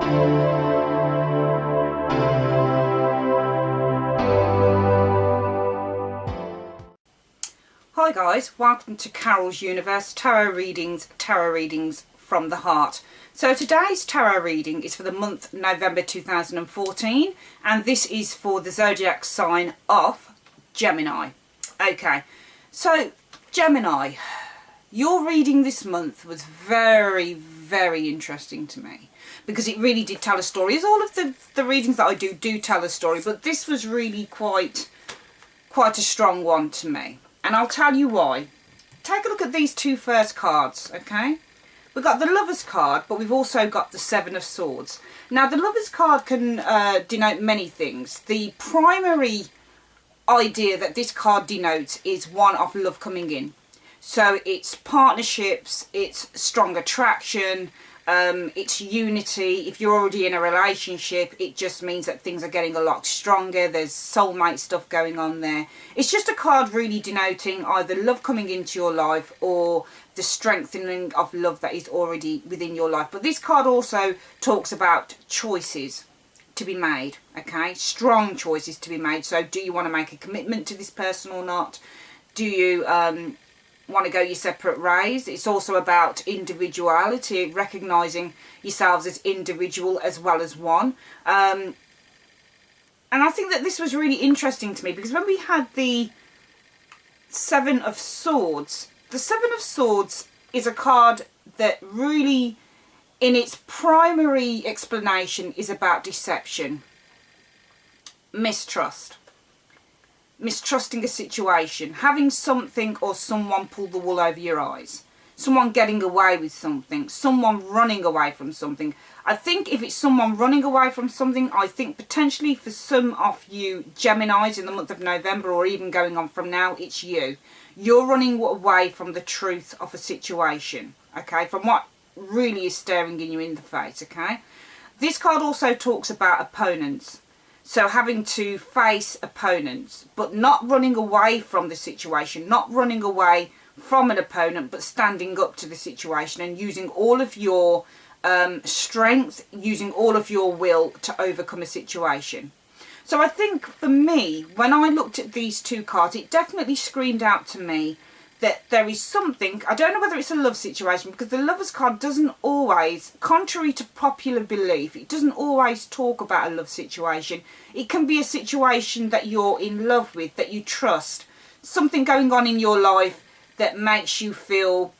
Hi guys, welcome to Carol's Universe Tarot Readings from the Heart. So today's tarot reading is for the month November 2014, and this is for the zodiac sign of Gemini. Okay, so Gemini, your reading this month was very, very interesting to me because it really did tell a story. As all of the readings that I do tell a story, but this was really quite a strong one to me. And I'll tell you why. Take a look at these two first cards, okay? We've got the Lover's card, but we've also got the Seven of Swords. Now, the Lover's card can denote many things. The primary idea that this card denotes is one of love coming in. So it's partnerships, it's strong attraction, it's unity. If you're already in a relationship, it just means that things are getting a lot stronger. There's soulmate stuff going on there. It's just a card really denoting either love coming into your life or the strengthening of love that is already within your life. But this card also talks about choices to be made, okay? Strong choices to be made. So do you want to make a commitment to this person or not? Do you want to go your separate ways? It's also about individuality, recognising yourselves as individual as well as one. And I think that this was really interesting to me because when we had the Seven of Swords, the Seven of Swords is a card that really, in its primary explanation, is about deception, mistrusting a situation, having something or someone pull the wool over your eyes, someone getting away with something, someone running away from something. I think if it's someone running away from something, I think potentially for some of you Geminis in the month of November, or even going on from now, it's you. You're running away from the truth of a situation, okay, from what really is staring you in the face, okay. This card also talks about opponents. So having to face opponents, but not running away from the situation, not running away from an opponent, but standing up to the situation and using all of your strength, using all of your will to overcome a situation. So I think for me, when I looked at these two cards, it definitely screamed out to me that there is something, I don't know whether it's a love situation, because the Lover's card doesn't always, contrary to popular belief, it doesn't always talk about a love situation. It can be a situation that you're in love with, that you trust, something going on in your life that makes you feel,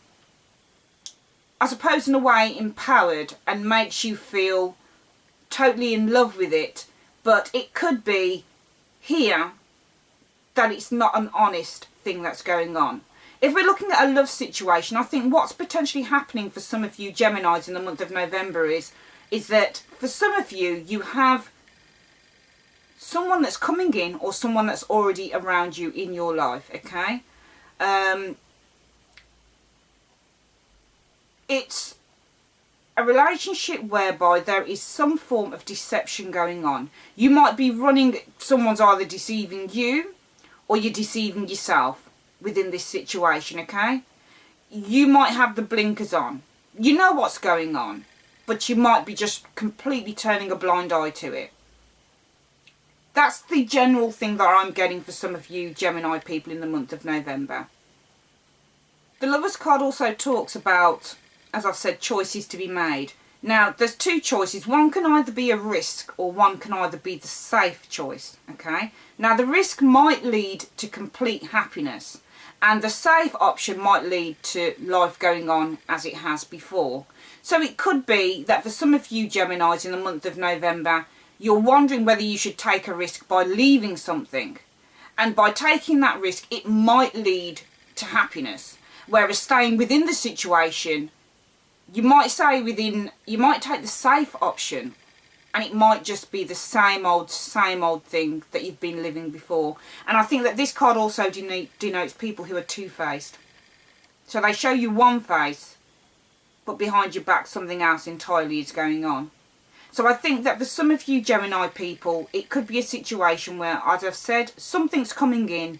I suppose in a way, empowered and makes you feel totally in love with it. But it could be here that it's not an honest thing that's going on. If we're looking at a love situation, I think what's potentially happening for some of you Geminis in the month of November is that for some of you, you have someone that's coming in or someone that's already around you in your life, okay? It's a relationship whereby there is some form of deception going on. You might be running, someone's either deceiving you or you're deceiving yourself within this situation, okay? You might have the blinkers on. You know what's going on, but you might be just completely turning a blind eye to it. That's the general thing that I'm getting for some of you Gemini people in the month of November. The Lover's card also talks about, as I've said, choices to be made. Now, there's two choices. One can either be a risk or one can either be the safe choice, okay? Now, the risk might lead to complete happiness, and the safe option might lead to life going on as it has before. So it could be that for some of you Geminis in the month of November, you're wondering whether you should take a risk by leaving something. And by taking that risk, it might lead to happiness. Whereas staying within the situation, you might take the safe option, and it might just be the same old thing that you've been living before. And I think that this card also denotes people who are two-faced. So they show you one face, but behind your back something else entirely is going on. So I think that for some of you Gemini people, it could be a situation where, as I've said, something's coming in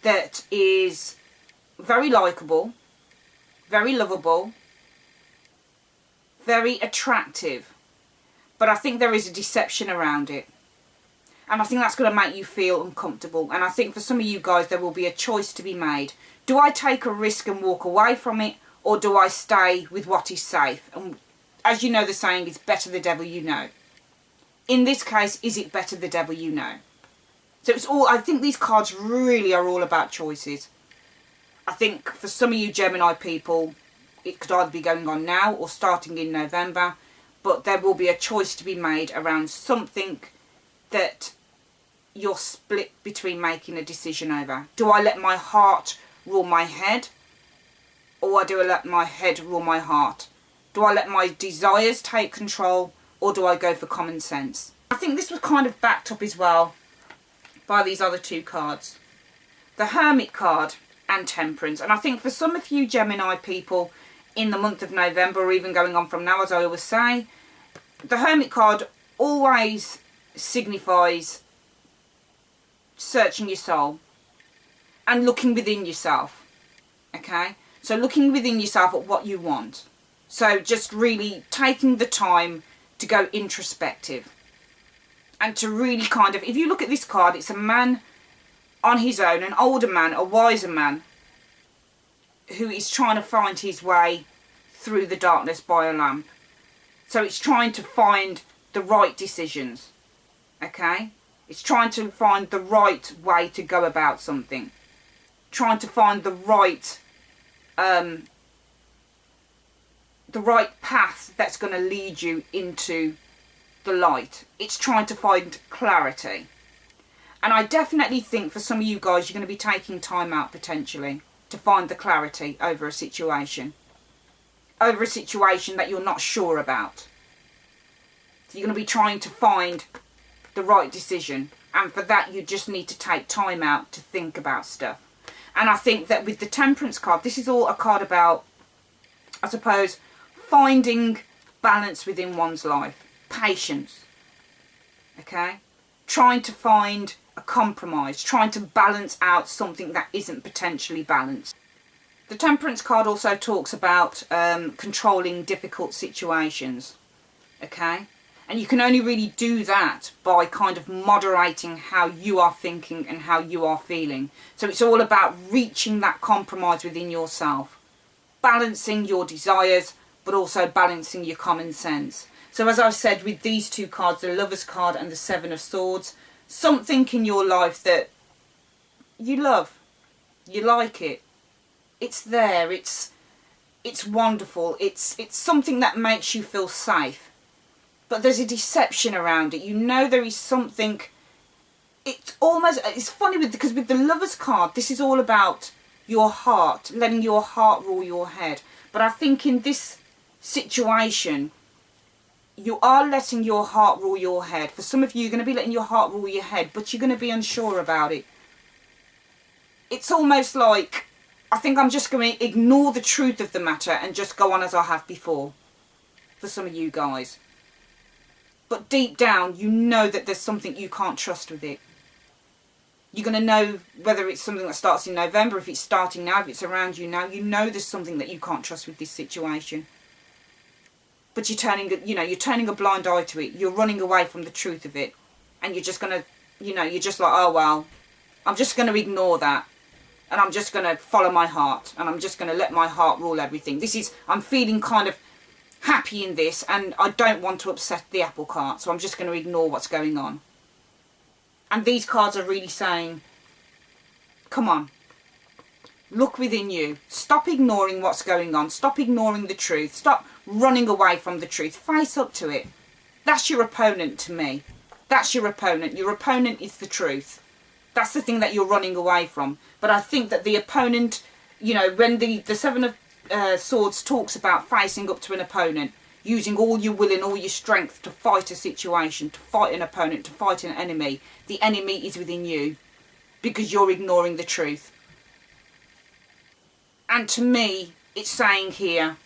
that is very likeable, very lovable, very attractive, but I think there is a deception around it. And I think that's going to make you feel uncomfortable. And I think for some of you guys, there will be a choice to be made. Do I take a risk and walk away from it? Or do I stay with what is safe? And as you know, the saying is better the devil you know. In this case, is it better the devil you know? So it's all, I think these cards really are all about choices. I think for some of you Gemini people, it could either be going on now or starting in November. But there will be a choice to be made around something that you're split between making a decision over. Do I let my heart rule my head? Or do I let my head rule my heart? Do I let my desires take control? Or do I go for common sense? I think this was kind of backed up as well by these other two cards. The Hermit card and Temperance. And I think for some of you Gemini people in the month of November, or even going on from now, as I always say, the Hermit card always signifies searching your soul and looking within yourself. Okay? So looking within yourself at what you want. So just really taking the time to go introspective. And to really kind of, if you look at this card, it's a man on his own, an older man, a wiser man, who is trying to find his way through the darkness by a lamp. So it's trying to find the right decisions. Okay? It's trying to find the right way to go about something. Trying to find the right path that's going to lead you into the light. It's trying to find clarity. And I definitely think for some of you guys, you're going to be taking time out potentially to find the clarity over a situation. Over a situation that you're not sure about. So you're going to be trying to find the right decision, and for that you just need to take time out to think about stuff. And I think that with the Temperance card, this is all a card about, I suppose, finding balance within one's life, patience, okay, trying to find a compromise, trying to balance out something that isn't potentially balanced. The Temperance card also talks about controlling difficult situations, okay? And you can only really do that by kind of moderating how you are thinking and how you are feeling. So it's all about reaching that compromise within yourself, balancing your desires, but also balancing your common sense. So as I've said with these two cards, the Lover's card and the Seven of Swords, something in your life that you love, you like it, it's there, it's wonderful, it's something that makes you feel safe. But there's a deception around it. You know there is something, it's funny because with the Lover's card, this is all about your heart, letting your heart rule your head. But I think in this situation, you are letting your heart rule your head. For some of you, you're going to be letting your heart rule your head, but you're going to be unsure about it. It's almost like, I think I'm just going to ignore the truth of the matter and just go on as I have before. For some of you guys. But deep down, you know that there's something you can't trust with it. You're going to know whether it's something that starts in November, if it's starting now, if it's around you now. You know there's something that you can't trust with this situation. But you're turning a blind eye to it. You're running away from the truth of it. And you're just going to, you're just like, oh, well, I'm just going to ignore that. And I'm just going to follow my heart. And I'm just going to let my heart rule everything. I'm feeling kind of happy in this, and I don't want to upset the apple cart, so I'm just going to ignore what's going on. And these cards are really saying, come on, look within you, stop ignoring what's going on, stop ignoring the truth, stop running away from the truth, face up to it. That's your opponent to me. That's your opponent. Your opponent is the truth. That's the thing that you're running away from. But I think that the opponent, when the Seven of Swords talks about facing up to an opponent, using all your will and all your strength to fight a situation, to fight an opponent, to fight an enemy. The enemy is within you because you're ignoring the truth. And to me, it's saying here,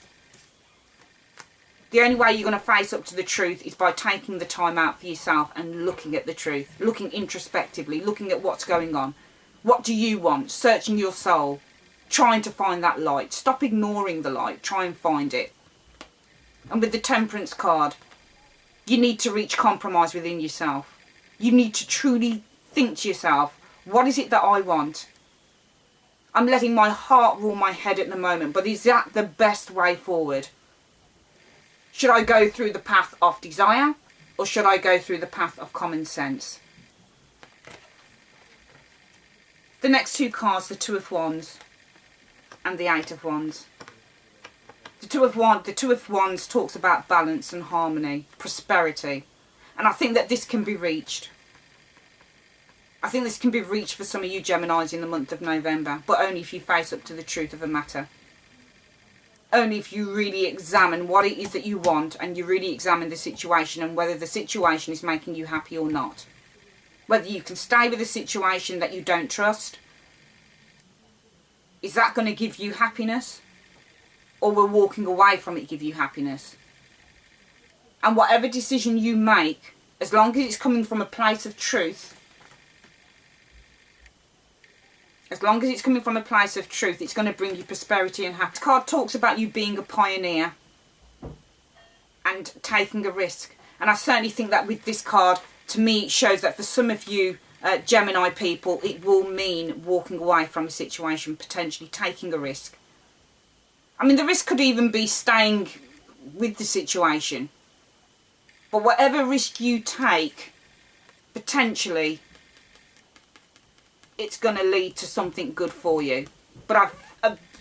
the only way you're going to face up to the truth is by taking the time out for yourself and looking at the truth, looking introspectively, looking at what's going on. What do you want? Searching your soul. Trying to find that light. Stop ignoring the light. Try and find it. And with the Temperance card, You need to reach compromise within yourself. You need to truly think to yourself, what is it that I want? I'm letting my heart rule my head at the moment, but is that the best way forward? Should I go through the path of desire, or should I go through the path of common sense? The next two cards, the Two of Wands and the Eight of Wands. The Two of Wands talks about balance and harmony, prosperity. And I think that this can be reached. I think this can be reached for some of you Geminis in the month of November, but only if you face up to the truth of a matter. Only if you really examine what it is that you want, and you really examine the situation and whether the situation is making you happy or not. Whether you can stay with a situation that you don't trust. Is that going to give you happiness? Or will walking away from it give you happiness? And whatever decision you make, as long as it's coming from a place of truth, it's going to bring you prosperity and happiness. The card talks about you being a pioneer and taking a risk. And I certainly think that with this card, to me, it shows that for some of you Gemini people, it will mean walking away from a situation, potentially taking a risk. I mean, the risk could even be staying with the situation. But whatever risk you take, potentially, it's going to lead to something good for you. But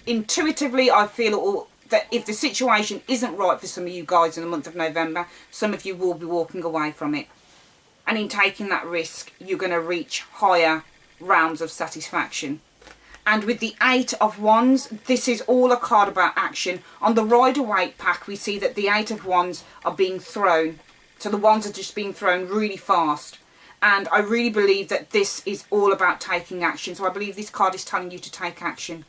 intuitively, I feel that if the situation isn't right for some of you guys in the month of November, some of you will be walking away from it. And in taking that risk, you're going to reach higher realms of satisfaction. And with the Eight of Wands, this is all a card about action. On the Rider-Waite pack, we see that the Eight of Wands are being thrown. So the wands are just being thrown really fast. And I really believe that this is all about taking action. So I believe this card is telling you to take action.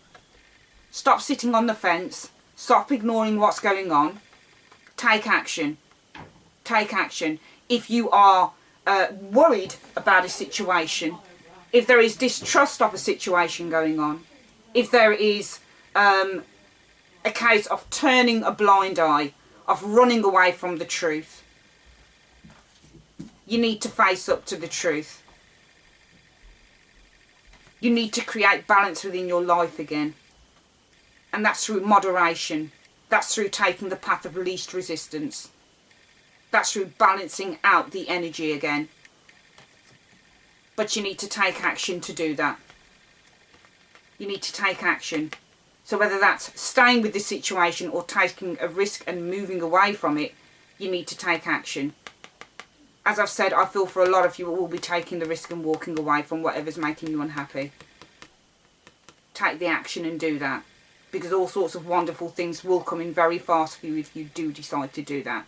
Stop sitting on the fence. Stop ignoring what's going on. Take action. Take action. If you are worried about a situation, if there is distrust of a situation going on, if there is a case of turning a blind eye, of running away from the truth, you need to face up to the truth. You need to create balance within your life again. And that's through moderation. That's through taking the path of least resistance. That's through balancing out the energy again. But you need to take action to do that. You need to take action. So whether that's staying with the situation or taking a risk and moving away from it, you need to take action. As I've said, I feel for a lot of you will be taking the risk and walking away from whatever's making you unhappy. Take the action and do that. Because all sorts of wonderful things will come in very fast for you if you do decide to do that.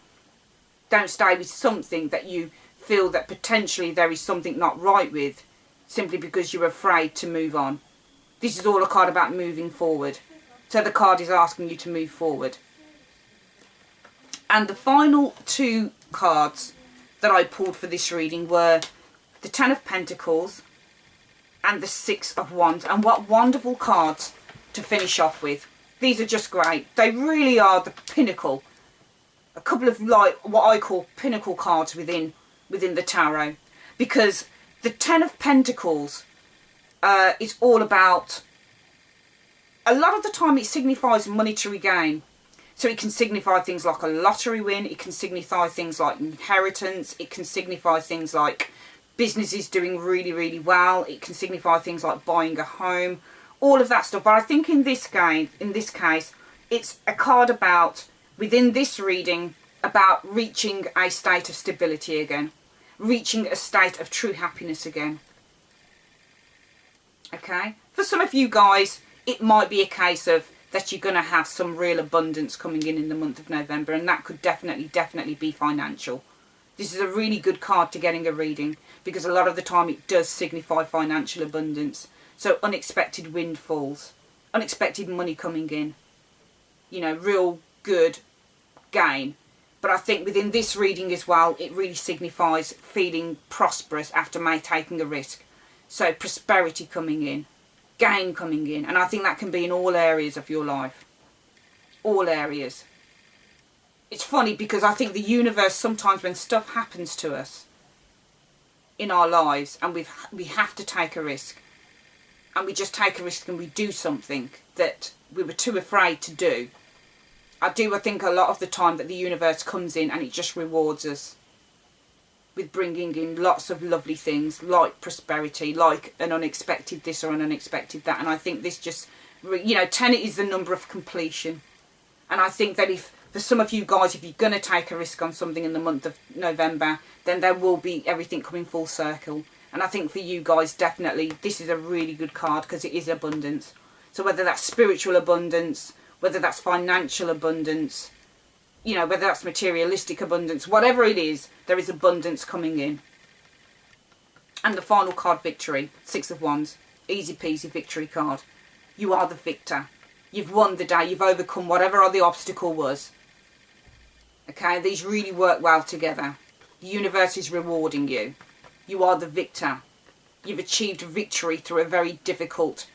Don't stay with something that you feel that potentially there is something not right with, simply because you're afraid to move on. This is all a card about moving forward. So the card is asking you to move forward. And the final two cards that I pulled for this reading were the Ten of Pentacles and the Six of Wands. And what wonderful cards to finish off with. These are just great. They really are the pinnacle. A couple of like what I call pinnacle cards within the tarot, because the Ten of Pentacles is all about, a lot of the time it signifies monetary gain. So it can signify things like a lottery win, it can signify things like inheritance, it can signify things like businesses doing really, really well, it can signify things like buying a home, all of that stuff. But I think in this case, it's a card about, within this reading, about reaching a state of stability again. Reaching a state of true happiness again. Okay? For some of you guys, it might be a case of that you're going to have some real abundance coming in the month of November, and that could definitely be financial. This is a really good card to getting a reading, because a lot of the time it does signify financial abundance. So unexpected windfalls, unexpected money coming in, you know, real good gain. But I think within this reading as well, it really signifies feeling prosperous after taking a risk. So prosperity coming in, gain coming in. And I think that can be in all areas of your life. All areas. it's funny because I think the universe, sometimes when stuff happens to us in our lives and we have to take a risk, and we just take a risk and we do something that we were too afraid to do, I think a lot of the time that the universe comes in and it just rewards us with bringing in lots of lovely things like prosperity, like an unexpected this or an unexpected that. And I think this just, 10 is the number of completion. And I think that if, for some of you guys, if you're going to take a risk on something in the month of November, then there will be everything coming full circle. And I think for you guys, definitely, this is a really good card because it is abundance. So whether that's spiritual abundance, whether that's financial abundance, whether that's materialistic abundance, whatever it is, there is abundance coming in. And the final card, victory, 6 of Wands, easy peasy victory card. You are the victor. You've won the day. You've overcome whatever the obstacle was. Okay, these really work well together. The universe is rewarding you. You are the victor. You've achieved victory through a very difficult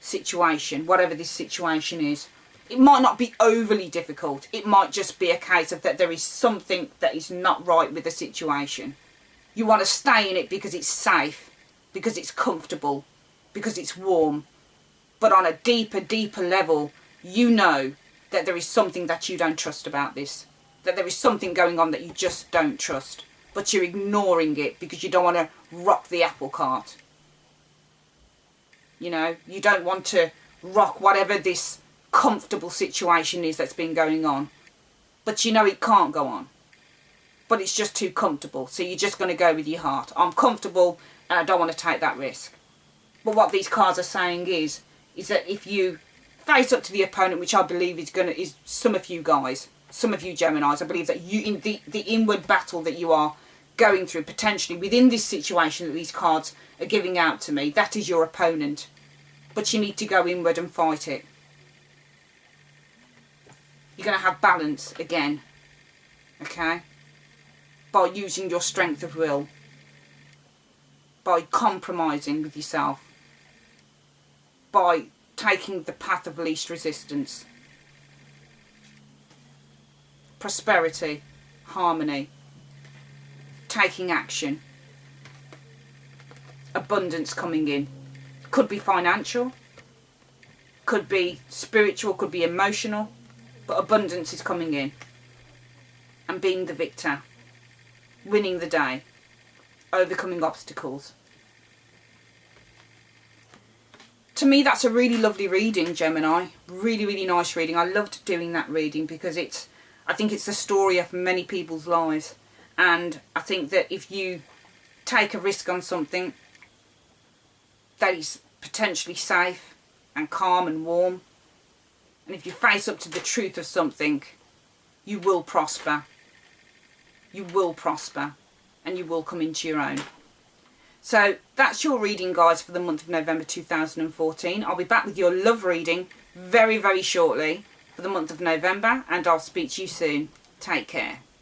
situation, whatever this situation is. It might not be overly difficult. It might just be a case of that there is something that is not right with the situation. You want to stay in it because it's safe, because it's comfortable, because it's warm. But on a deeper level, you know that there is something that you don't trust about this. That there is something going on that you just don't trust. But you're ignoring it because you don't want to rock the apple cart. You don't want to rock whatever this comfortable situation is that's been going on. But it can't go on. But it's just too comfortable. So you're just going to go with your heart. I'm comfortable and I don't want to take that risk. But what these cards are saying is that if you face up to the opponent, which I believe is some of you guys, some of you Geminis, I believe that you, in the inward battle that you are going through potentially within this situation that these cards are giving out to me, that is your opponent. But you need to go inward and fight it. You're going to have balance again, okay? By using your strength of will, by compromising with yourself, by taking the path of least resistance. Prosperity, harmony, taking action, abundance coming in. Could be financial, could be spiritual, could be emotional, but abundance is coming in. And being the victor, winning the day, overcoming obstacles. To me, that's a really lovely reading, Gemini. Really, really nice reading. I loved doing that reading because I think it's the story of many people's lives. And I think that if you take a risk on something that is potentially safe and calm and warm, and if you face up to the truth of something, you will prosper. You will prosper and you will come into your own. So that's your reading, guys, for the month of November 2014. I'll be back with your love reading very, very shortly for the month of November, and I'll speak to you soon. Take care.